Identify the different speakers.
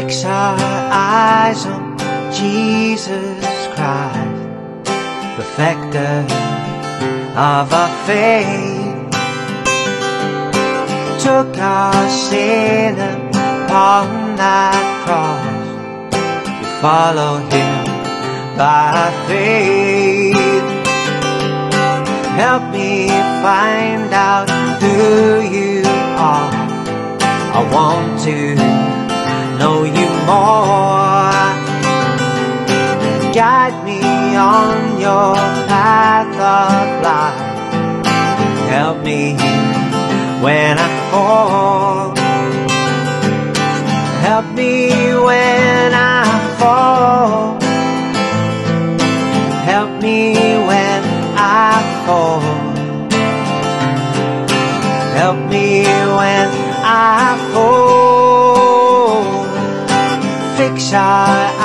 Speaker 1: Fix our eyes on Jesus Christ, perfecter of our faith. Took our sin upon that cross. We follow Him by faith. Help me find out who You are. I want to know You more. Guide me on Your path of life. Help me when I fall. Help me when I fall. Help me when I fall. Help me when I fall. Fix our